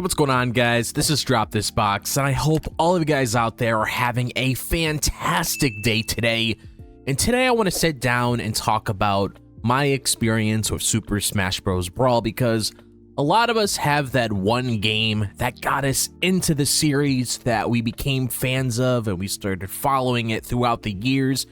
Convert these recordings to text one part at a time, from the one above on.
What's going on, guys? This is DropThisBox, and I hope all of you guys out there are having a fantastic day today. And today I want to sit down and talk about my experience with Super Smash Bros Brawl, because a lot of us have that one game that got us into the series that we became fans of, and we started following it throughout the years.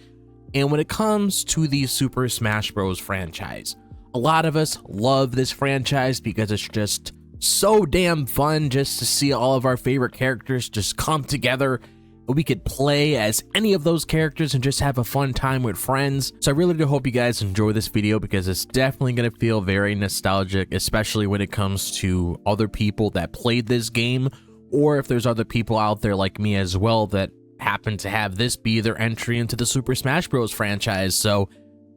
And when it comes to the Super Smash Bros franchise, a lot of us love this franchise because it's just so damn fun just to see all of our favorite characters just come together. We could play as any of those characters and just have a fun time with friends. So I really do hope you guys enjoy this video, because it's definitely going to feel very nostalgic, especially when it comes to other people that played this game, or if there's other people out there like me as well that happen to have this be their entry into the Super Smash Bros franchise. So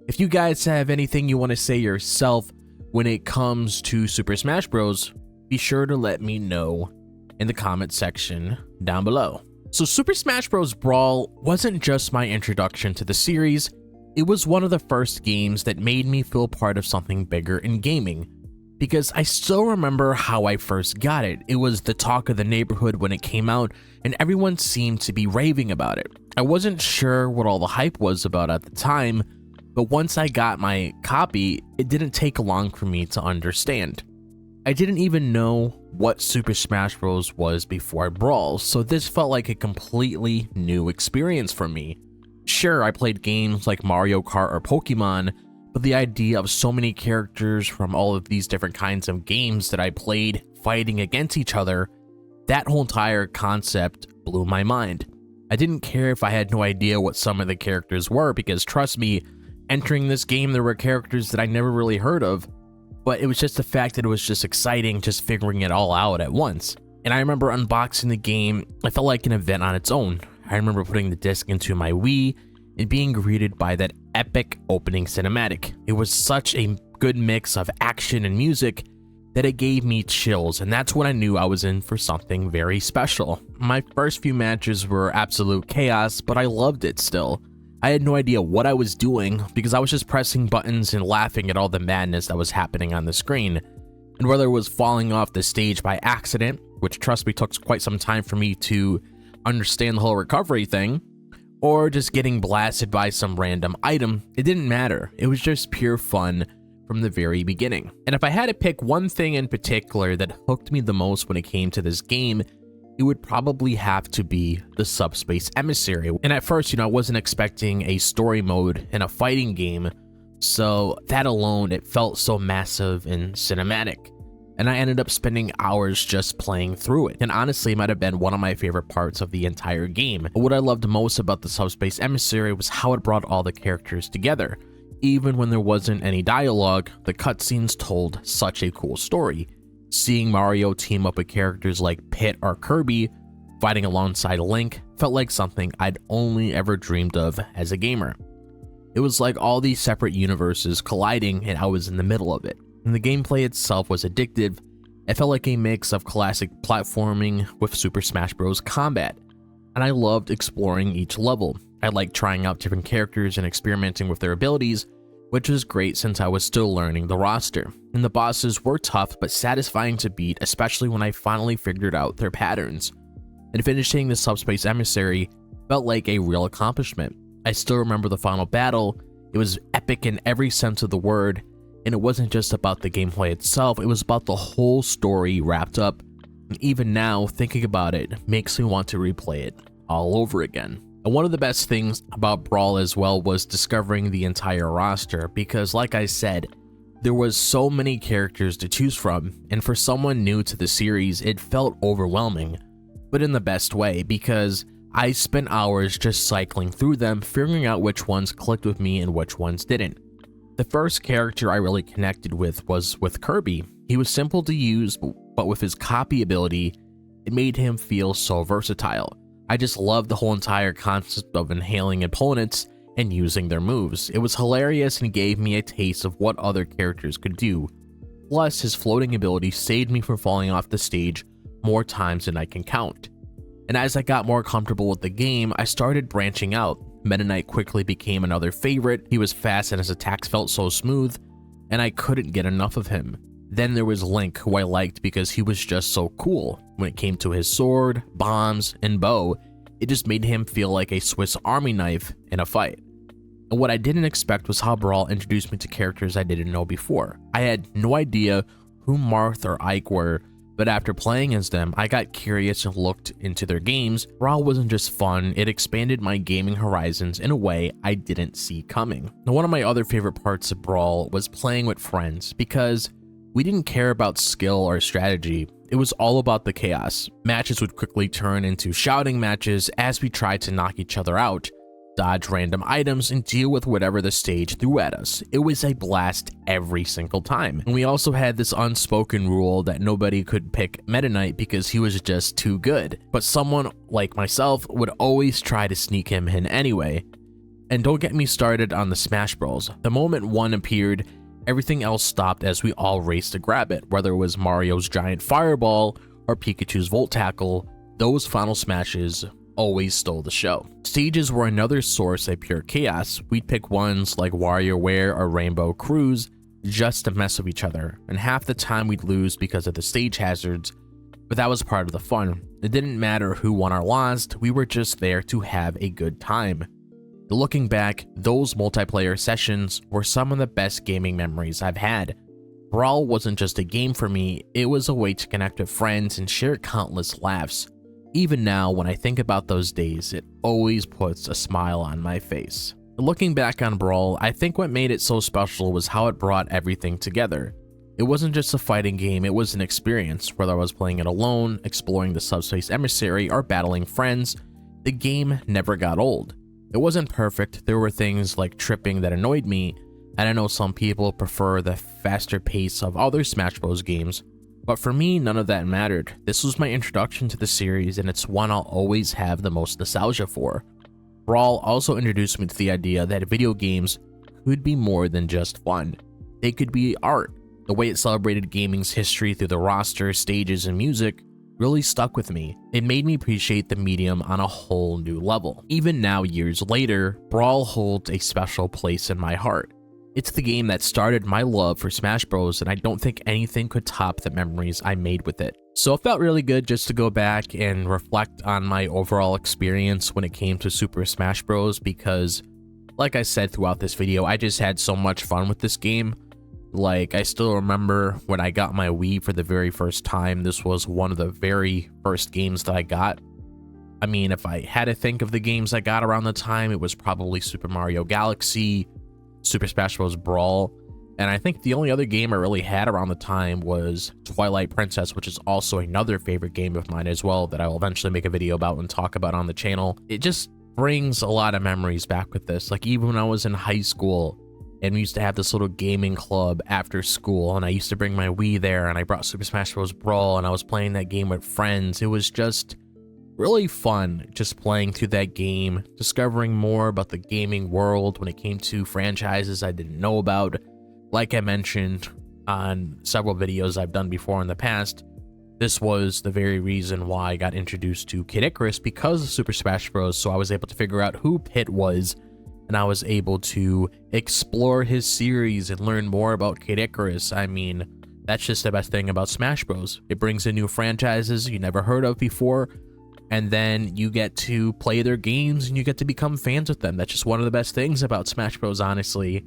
if you guys have anything you want to say yourself when it comes to Super Smash Bros, be sure to let me know in the comment section down below. So Super Smash Bros Brawl wasn't just my introduction to the series, it was one of the first games that made me feel part of something bigger in gaming. Because I still remember how I first got it. It was the talk of the neighborhood when it came out, and everyone seemed to be raving about it. I wasn't sure what all the hype was about at the time, but once I got my copy, it didn't take long for me to understand. I didn't even know what Super Smash Bros was before Brawl, so this felt like a completely new experience for me. Sure, I played games like Mario Kart or Pokemon, but the idea of so many characters from all of these different kinds of games that I played fighting against each other, that whole entire concept blew my mind. I didn't care if I had no idea what some of the characters were, because trust me, entering this game there were characters that I never really heard of. But it was just the fact that it was just exciting just figuring it all out at once. And I remember unboxing the game, it felt like an event on its own. I remember putting the disc into my Wii and being greeted by that epic opening cinematic. It was such a good mix of action and music that it gave me chills, and that's when I knew I was in for something very special. My first few matches were absolute chaos, but I loved it still. I had no idea what I was doing because I was just pressing buttons and laughing at all the madness that was happening on the screen. And whether it was falling off the stage by accident, which trust me took quite some time for me to understand the whole recovery thing, or just getting blasted by some random item, it didn't matter. It was just pure fun from the very beginning. And if I had to pick one thing in particular that hooked me the most when it came to this game, it would probably have to be the Subspace Emissary. And at first, I wasn't expecting a story mode in a fighting game, so that alone, it felt so massive and cinematic. And I ended up spending hours just playing through it. And honestly, it might have been one of my favorite parts of the entire game. But what I loved most about the Subspace Emissary was how it brought all the characters together. Even when there wasn't any dialogue, the cutscenes told such a cool story. Seeing Mario team up with characters like Pit or Kirby fighting alongside Link felt like something I'd only ever dreamed of as a gamer. It was like all these separate universes colliding, and I was in the middle of it. And the gameplay itself was addictive. It felt like a mix of classic platforming with Super Smash Bros combat. And I loved exploring each level. I liked trying out different characters and experimenting with their abilities, which was great since I was still learning the roster. And the bosses were tough but satisfying to beat, especially when I finally figured out their patterns. And finishing the Subspace Emissary felt like a real accomplishment. I still remember the final battle. It was epic in every sense of the word, and it wasn't just about the gameplay itself, it was about the whole story wrapped up. And even now, thinking about it makes me want to replay it all over again. And one of the best things about Brawl as well was discovering the entire roster, because like I said, there was so many characters to choose from, and for someone new to the series, it felt overwhelming, but in the best way, because I spent hours just cycling through them, figuring out which ones clicked with me and which ones didn't. The first character I really connected with was with Kirby. He was simple to use, but with his copy ability, it made him feel so versatile. I just loved the whole entire concept of inhaling opponents and using their moves. It was hilarious and gave me a taste of what other characters could do. Plus, his floating ability saved me from falling off the stage more times than I can count. And as I got more comfortable with the game, I started branching out. Meta Knight quickly became another favorite. He was fast and his attacks felt so smooth, and I couldn't get enough of him. Then there was Link, who I liked because he was just so cool. When it came to his sword, bombs, and bow, it just made him feel like a Swiss Army knife in a fight. And what I didn't expect was how Brawl introduced me to characters I didn't know before. I had no idea who Marth or Ike were, but after playing as them, I got curious and looked into their games. Brawl wasn't just fun, it expanded my gaming horizons in a way I didn't see coming. Now, one of my other favorite parts of Brawl was playing with friends, because we didn't care about skill or strategy. It was all about the chaos. Matches would quickly turn into shouting matches as we tried to knock each other out, dodge random items, and deal with whatever the stage threw at us. It was a blast every single time. And we also had this unspoken rule that nobody could pick Meta Knight because he was just too good. But someone like myself would always try to sneak him in anyway. And don't get me started on the Smash Bros. The moment one appeared, everything else stopped as we all raced to grab it. Whether it was Mario's giant fireball or Pikachu's Volt Tackle, those final smashes always stole the show. Stages were another source of pure chaos. We'd pick ones like WarioWare or Rainbow Cruise just to mess with each other, and half the time we'd lose because of the stage hazards, but that was part of the fun. It didn't matter who won or lost, we were just there to have a good time. Looking back, those multiplayer sessions were some of the best gaming memories I've had. Brawl wasn't just a game for me, it was a way to connect with friends and share countless laughs. Even now, when I think about those days, it always puts a smile on my face. Looking back on Brawl, I think what made it so special was how it brought everything together. It wasn't just a fighting game, it was an experience. Whether I was playing it alone, exploring the subspace emissary, or battling friends, the game never got old. It wasn't perfect, there were things like tripping that annoyed me, and I know some people prefer the faster pace of other Smash Bros games, but for me, none of that mattered. This was my introduction to the series, and it's one I'll always have the most nostalgia for. Brawl also introduced me to the idea that video games could be more than just fun. They could be art. The way it celebrated gaming's history through the roster, stages, and music really stuck with me. It made me appreciate the medium on a whole new level. Even now, years later, Brawl holds a special place in my heart. It's the game that started my love for Smash Bros, and I don't think anything could top the memories I made with it. So it felt really good just to go back and reflect on my overall experience when it came to Super Smash Bros, because like I said throughout this video, I just had so much fun with this game. Like, I still remember when I got my Wii for the very first time, this was one of the very first games that I got. I mean, if I had to think of the games I got around the time, it was probably Super Mario Galaxy, Super Smash Bros Brawl, and I think the only other game I really had around the time was Twilight Princess, which is also another favorite game of mine as well that I will eventually make a video about and talk about on the channel. It just brings a lot of memories back with this. Like, even when I was in high school and we used to have this little gaming club after school, and I used to bring my Wii there, and I brought Super Smash Bros Brawl, and I was playing that game with friends. It was just really fun just playing through that game, discovering more about the gaming world when it came to franchises I didn't know about. Like I mentioned on several videos I've done before in the past, this was the very reason why I got introduced to Kid Icarus, because of Super Smash Bros. So I was able to figure out who Pit was, and I was able to explore his series and learn more about Kid Icarus. I mean, that's just the best thing about Smash Bros. It brings in new franchises you never heard of before, and then you get to play their games and you get to become fans with them. That's just one of the best things about Smash Bros, honestly.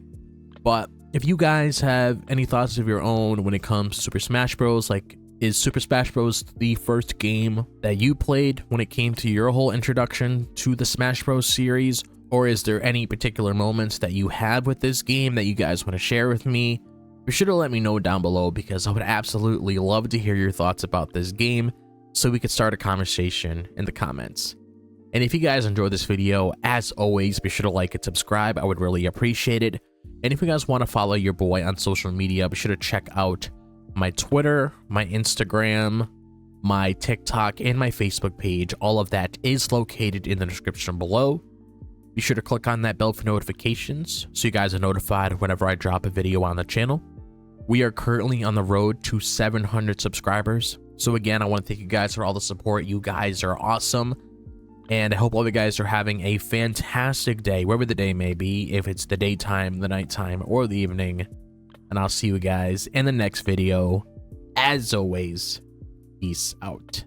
But if you guys have any thoughts of your own when it comes to Super Smash Bros, like, is Super Smash Bros the first game that you played when it came to your whole introduction to the Smash Bros series? Or is there any particular moments that you have with this game that you guys want to share with me? Be sure to let me know down below, because I would absolutely love to hear your thoughts about this game, so we could start a conversation in the comments. And if you guys enjoyed this video, as always, be sure to like and subscribe. I would really appreciate it. And if you guys want to follow your boy on social media, be sure to check out my Twitter, my Instagram, my TikTok, and my Facebook page. All of that is located in the description below. Be sure to click on that bell for notifications so you guys are notified whenever I drop a video on the channel. We are currently on the road to 700 subscribers. So again, I want to thank you guys for all the support. You guys are awesome. And I hope all of you guys are having a fantastic day, wherever the day may be, if it's the daytime, the nighttime, or the evening. and I'll see you guys in the next video. As always, peace out.